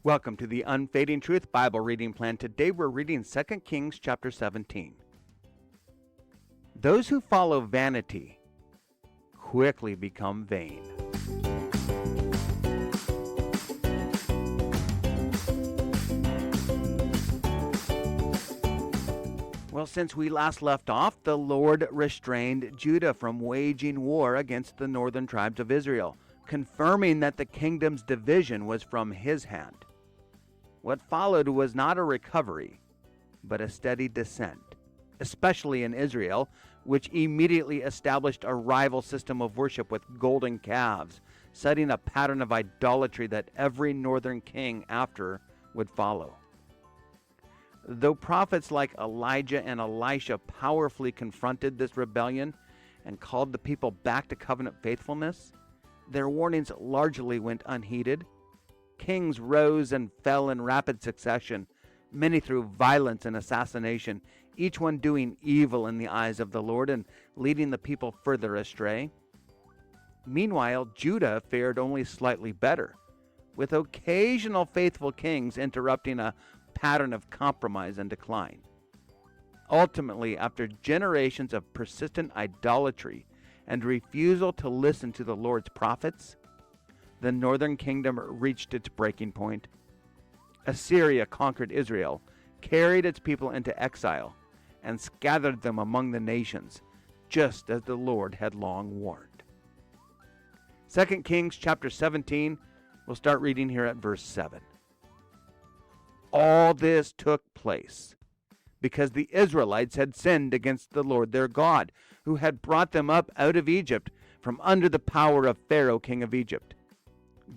Welcome to the Unfading Truth Bible reading plan. Today we're reading 2 Kings chapter 17. Those who follow vanity quickly become vain. Well, since we last left off, the Lord restrained Judah from waging war against the northern tribes of Israel, confirming that the kingdom's division was from his hand. What followed was not a recovery, but a steady descent, especially in Israel, which immediately established a rival system of worship with golden calves, setting a pattern of idolatry that every northern king after would follow. Though prophets like Elijah and Elisha powerfully confronted this rebellion and called the people back to covenant faithfulness, their warnings largely went unheeded. Kings rose and fell in rapid succession, many through violence and assassination, each one doing evil in the eyes of the Lord and leading the people further astray. Meanwhile, Judah fared only slightly better, with occasional faithful kings interrupting a pattern of compromise and decline. Ultimately, after generations of persistent idolatry and refusal to listen to the Lord's prophets, the northern kingdom reached its breaking point. Assyria conquered Israel, carried its people into exile, and scattered them among the nations, just as the Lord had long warned. 2 Kings chapter 17, we'll start reading here at verse 7. All this took place because the Israelites had sinned against the Lord their God, who had brought them up out of Egypt from under the power of Pharaoh, king of Egypt.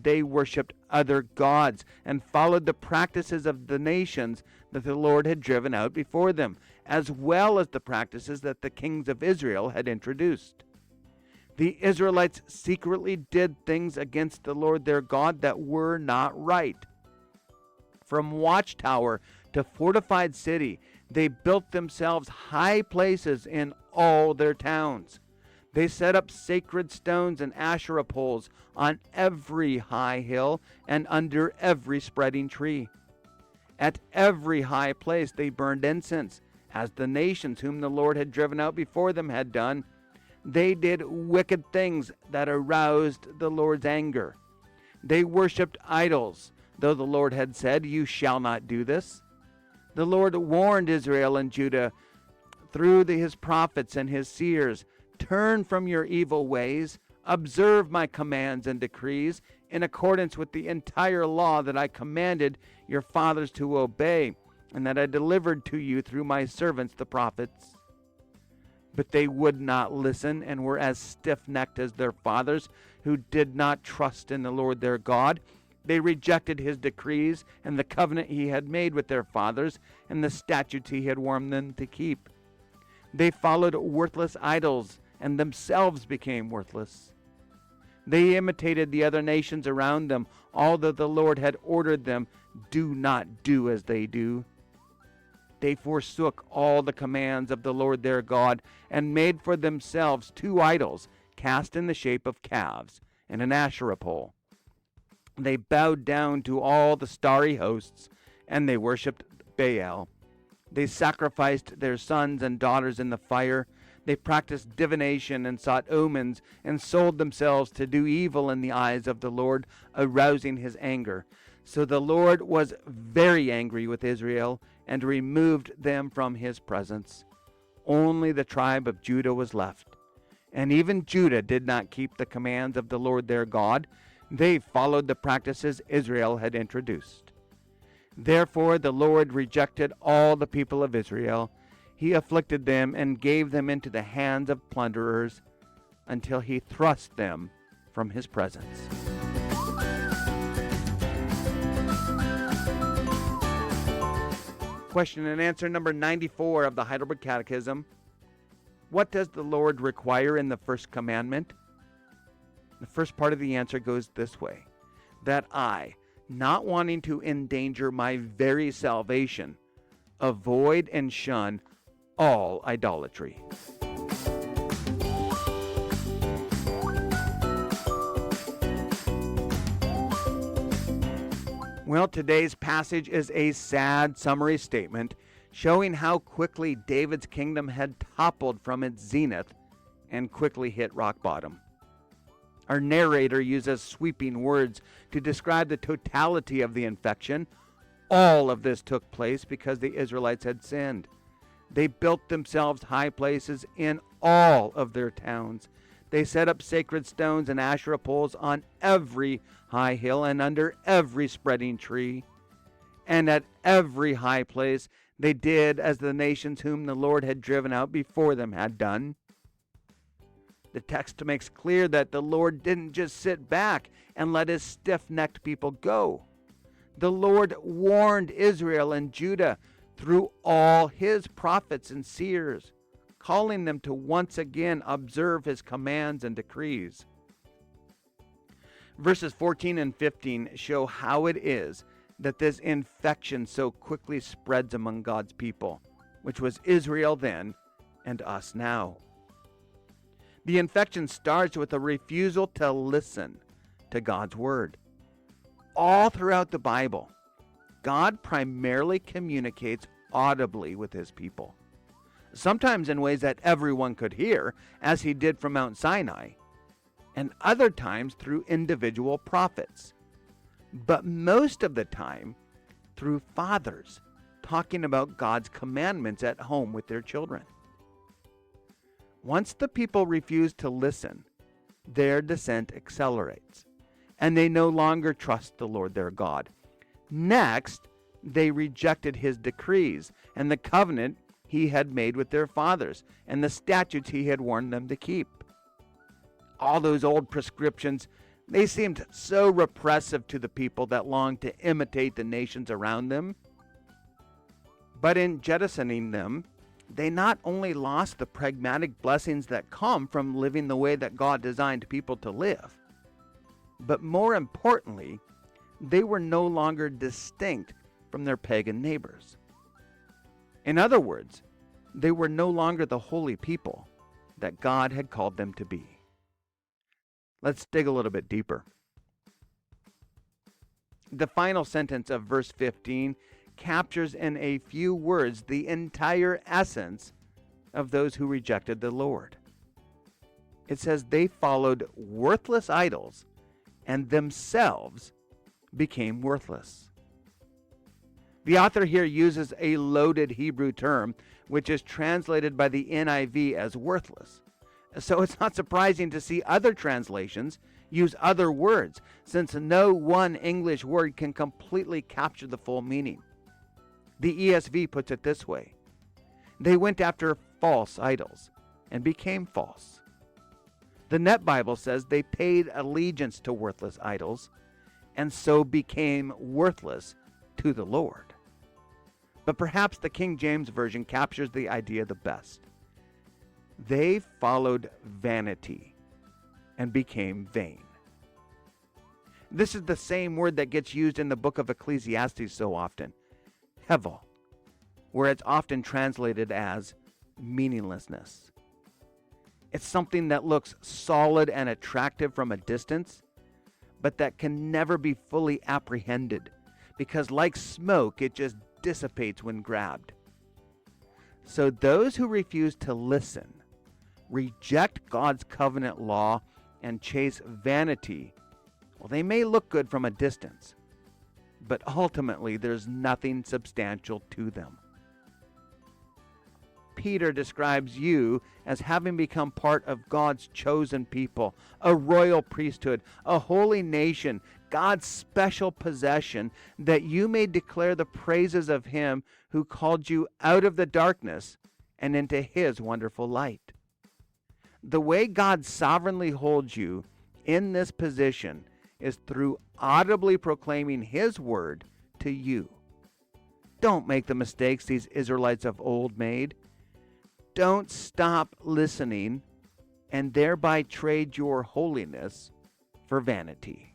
They worshipped other gods and followed the practices of the nations that the Lord had driven out before them, as well as the practices that the kings of Israel had introduced. The Israelites secretly did things against the Lord their God that were not right. From watchtower to fortified city, they built themselves high places in all their towns. They set up sacred stones and Asherah poles on every high hill and under every spreading tree. At every high place they burned incense, as the nations whom the Lord had driven out before them had done. They did wicked things that aroused the Lord's anger. They worshipped idols, though the Lord had said, "You shall not do this." The Lord warned Israel and Judah through his prophets and his seers, "Turn from your evil ways, observe my commands and decrees in accordance with the entire law that I commanded your fathers to obey, and that I delivered to you through my servants the prophets." But they would not listen and were as stiff-necked as their fathers, who did not trust in the Lord their God. They rejected his decrees and the covenant he had made with their fathers and the statutes he had warned them to keep. They followed worthless idols and themselves became worthless. They imitated the other nations around them, although the Lord had ordered them, "Do not do as they do." They forsook all the commands of the Lord their God and made for themselves two idols cast in the shape of calves and an Asherah pole. They bowed down to all the starry hosts, and they worshipped Baal. They sacrificed their sons and daughters in the fire. They practiced divination and sought omens and sold themselves to do evil in the eyes of the Lord, arousing his anger. So the Lord was very angry with Israel and removed them from his presence. Only the tribe of Judah was left. And even Judah did not keep the commands of the Lord their God. They followed the practices Israel had introduced. Therefore the Lord rejected all the people of Israel. He afflicted them and gave them into the hands of plunderers until he thrust them from his presence. Question and answer number 94 of the Heidelberg Catechism. What does the Lord require in the first commandment? The first part of the answer goes this way: that I, not wanting to endanger my very salvation, avoid and shun all idolatry. Well, today's passage is a sad summary statement showing how quickly David's kingdom had toppled from its zenith and quickly hit rock bottom. Our narrator uses sweeping words to describe the totality of the infection. All of this took place because the Israelites had sinned. They built themselves high places in all of their towns. They set up sacred stones and Asherah poles on every high hill and under every spreading tree. And at every high place they did as the nations whom the Lord had driven out before them had done. The text makes clear that the Lord didn't just sit back and let his stiff-necked people go. The Lord warned Israel and Judah through all his prophets and seers, calling them to once again observe his commands and decrees. Verses 14 and 15 show how it is that this infection so quickly spreads among God's people, which was Israel then and us now. The infection starts with a refusal to listen to God's word. All throughout the Bible, God primarily communicates audibly with his people, sometimes in ways that everyone could hear, as he did from Mount Sinai, and other times through individual prophets, but most of the time through fathers talking about God's commandments at home with their children. Once the people refuse to listen, their descent accelerates, and they no longer trust the Lord their God. Next, they rejected his decrees and the covenant he had made with their fathers and the statutes he had warned them to keep. All those old prescriptions, they seemed so repressive to the people that longed to imitate the nations around them. But in jettisoning them, they not only lost the pragmatic blessings that come from living the way that God designed people to live, but more importantly, they were no longer distinct from their pagan neighbors. In other words, they were no longer the holy people that God had called them to be. Let's dig a little bit deeper. The final sentence of verse 15 captures in a few words the entire essence of those who rejected the Lord. It says they followed worthless idols and themselves became worthless. The author here uses a loaded Hebrew term, which is translated by the NIV as worthless. So it's not surprising to see other translations use other words, since no one English word can completely capture the full meaning. The ESV puts it this way: they went after false idols and became false. The Net Bible says they paid allegiance to worthless idols and so became worthless to the Lord. But perhaps the King James Version captures the idea the best. They followed vanity and became vain. This is the same word that gets used in the book of Ecclesiastes so often, hevel, where it's often translated as meaninglessness. It's something that looks solid and attractive from a distance, but that can never be fully apprehended, because like smoke, it just dissipates when grabbed. So those who refuse to listen, reject God's covenant law, and chase vanity, well, they may look good from a distance, but ultimately there's nothing substantial to them. Peter describes you as having become part of God's chosen people, a royal priesthood, a holy nation, God's special possession, that you may declare the praises of him who called you out of the darkness and into his wonderful light. The way God sovereignly holds you in this position is through audibly proclaiming his word to you. Don't make the mistakes these Israelites of old made. Don't stop listening and thereby trade your holiness for vanity.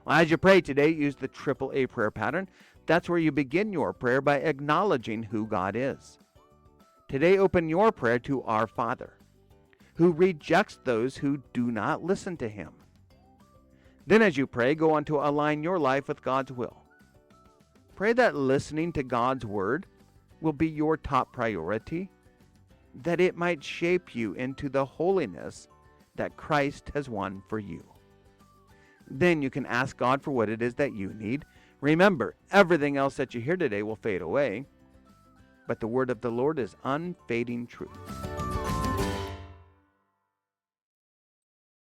Well, as you pray today, use the AAA prayer pattern. That's where you begin your prayer by acknowledging who God is. Today, open your prayer to our Father, who rejects those who do not listen to him. Then as you pray, go on to align your life with God's will. Pray that listening to God's word will be your top priority, that it might shape you into the holiness that Christ has won for you. Then you can ask God for what it is that you need. Remember, everything else that you hear today will fade away, but the word of the Lord is unfading truth.